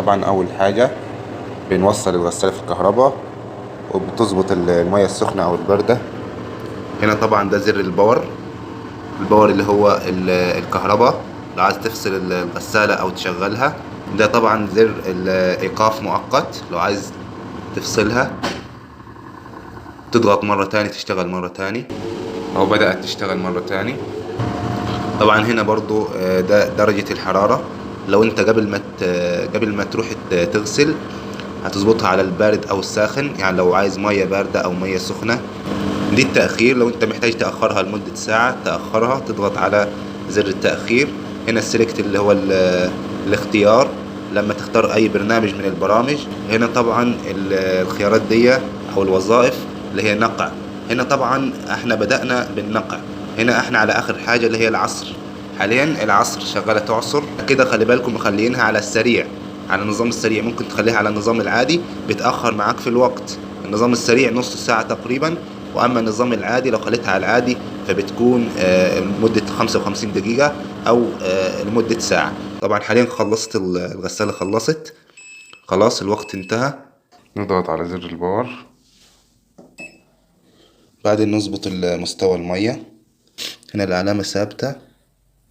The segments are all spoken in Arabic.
طبعا أول حاجة بنوصل الغسالة في الكهرباء وبتظبط المية السخنة أو الباردة. هنا طبعا ده زر الباور اللي هو الكهرباء لو عايز تفصل الغسالة أو تشغلها. ده طبعا زر الإيقاف مؤقت لو عايز تفصلها، تضغط مرة تاني تشتغل مرة تاني أو بدأت تشتغل مرة تاني. طبعا هنا برضو ده درجة الحرارة، لو انت قبل ما تروح تغسل هتظبطها على البارد او الساخن، يعني لو عايز مية باردة او مية سخنة. دي التأخير، لو انت محتاج تأخرها لمدة ساعة تأخرها تضغط على زر التأخير. هنا السلكت اللي هو الاختيار لما تختار اي برنامج من البرامج. هنا طبعا الخيارات دي او الوظائف اللي هي نقع. هنا طبعا احنا بدأنا بالنقع، هنا احنا على اخر حاجة اللي هي العصر. حاليا العصر شغالة تعصر كده، خلي بالكم مخلينها على السريع، على النظام السريع. ممكن تخليها على النظام العادي بتأخر معاك في الوقت. النظام السريع نص ساعة تقريبا، واما النظام العادي لو خليتها على العادي فبتكون لمدة 55 دقيقة او لمدة ساعة. طبعا حاليا خلصت الغسالة، خلصت خلاص الوقت انتهى. نضغط على زر الباور، بعدين نظبط مستوى المية. هنا العلامة ثابتة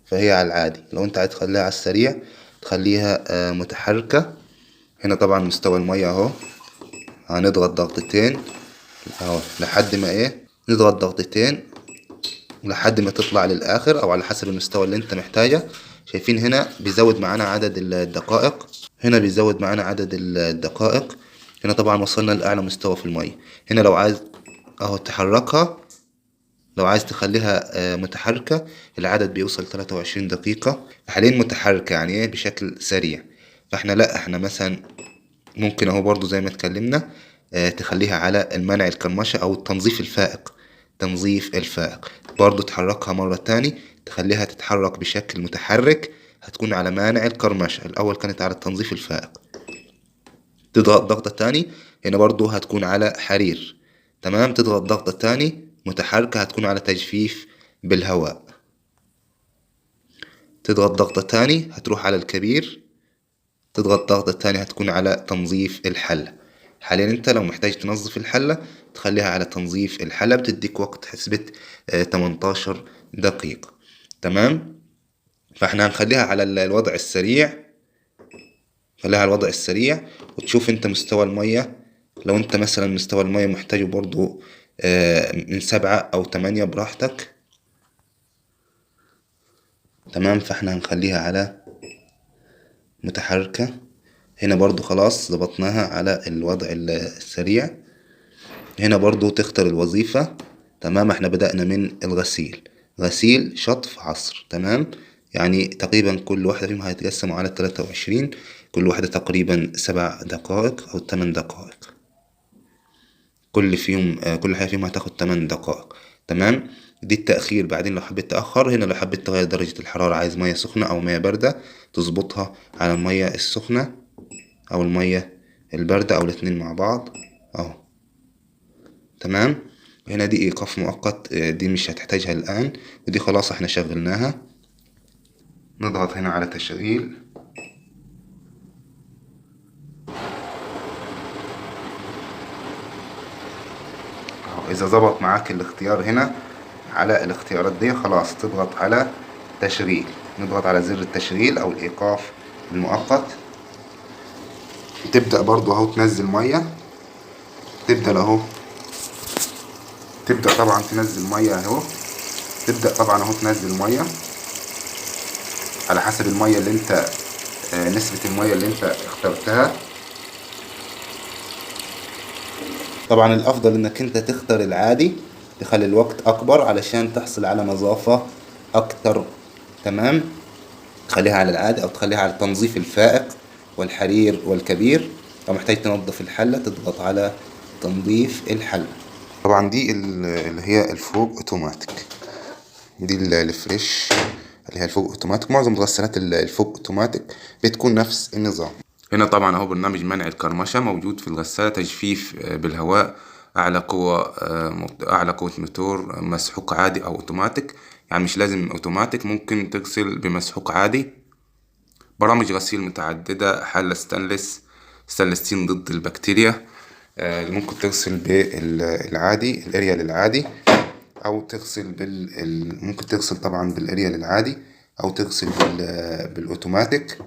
فهي على العادي، لو انت عايز تخليها على السريع تخليها متحركة. هنا طبعا مستوى المية اهو، هنضغط ضغطتين اهو لحد ما نضغط ضغطتين لحد ما تطلع للآخر أو على حسب المستوى اللي أنت محتاجه. شايفين هنا بيزود معانا عدد الدقائق، هنا بيزود معانا عدد الدقائق. هنا طبعا وصلنا لأعلى مستوى في المية. هنا لو عايز أهو تحركها، لو عايز تخليها متحركة العدد بيوصل 23 دقيقة. حاليا متحركة يعني بشكل سريع. فاحنا لا، احنا مثلا ممكن اهو برضو زي ما اتكلمنا تخليها على المنع الكرمشة او التنظيف الفائق. تنظيف الفائق برضو تحركها مرة تاني، تخليها تتحرك بشكل متحرك، هتكون على مانع الكرمشة. الاول كانت على التنظيف الفائق، تضغط ضغطة تاني هنا برضو هتكون على حرير. تمام، تضغط ضغطة تاني متحركة هتكون على تجفيف بالهواء. تضغط ضغطة تاني هتروح على الكبير، تضغط ضغطة تاني هتكون على تنظيف الحلة. حاليا انت لو محتاج تنظف الحلة تخليها على تنظيف الحلة، بتديك وقت حسبة 18 دقيقة. تمام، فاحنا هنخليها على الوضع السريع، خليها على الوضع السريع وتشوف انت مستوى المية. لو انت مثلا مستوى المية محتاجه برضو من 7 أو 8 براحتك. تمام، فاحنا هنخليها على متحركة. هنا برضو خلاص ضبطناها على الوضع السريع. هنا برضو تختار الوظيفة. تمام، احنا بدأنا من الغسيل، غسيل شطف عصر. تمام، يعني تقريبا كل واحدة فيهم هيتقسموا على 23، كل واحدة تقريبا 7 دقائق أو 8 دقائق. كل حاجة فيهم هتاخد 8 دقائق. تمام، دي التأخير. بعدين لو حبيت تأخر، هنا لو حبيت تغير درجة الحرارة، عايز مية سخنة أو مية باردة، تظبطها على المية السخنة أو المية الباردة أو الاتنين مع بعض أهو. تمام، هنا دي إيقاف مؤقت، دي مش هتحتاجها الآن، ودي خلاص احنا شغلناها. نضغط هنا على تشغيل. إذا ظبط معاك الاختيار هنا على الاختيارات دي خلاص تضغط على تشغيل. نضغط على زر التشغيل أو الإيقاف المؤقت. تبدأ برضو أهو تنزل مية، تبدأ أهو، تبدأ طبعا تنزل مية أهو، تبدأ طبعا أهو تنزل مية على حسب المية اللي انت نسبة المية اللي انت اخترتها. طبعا الافضل انك انت تختار العادي، تخلي الوقت اكبر علشان تحصل على نظافة اكتر. تمام، تخليها على العادي او تخليها على التنظيف الفائق والحرير والكبير. لو محتاج تنظف الحلة تضغط على تنظيف الحلة. طبعا دي اللي هي الفوق اوتوماتيك، دي الفريش اللي هي الفوق اوتوماتيك. معظم الغسالات الفوق اوتوماتيك بتكون نفس النظام. هنا طبعا اهو برنامج منع الكرمشة موجود في الغسالة، تجفيف بالهواء، اعلى قوة موتور، مسحوق عادي او اوتوماتيك. يعني مش لازم اوتوماتيك، ممكن تغسل بمسحوق عادي. برامج غسيل متعددة، حلة ستانلس ضد البكتيريا. ممكن تغسل بالعادي الاريال العادي، او تغسل ممكن تغسل طبعا بالاريال العادي، او تغسل بالاوتوماتيك.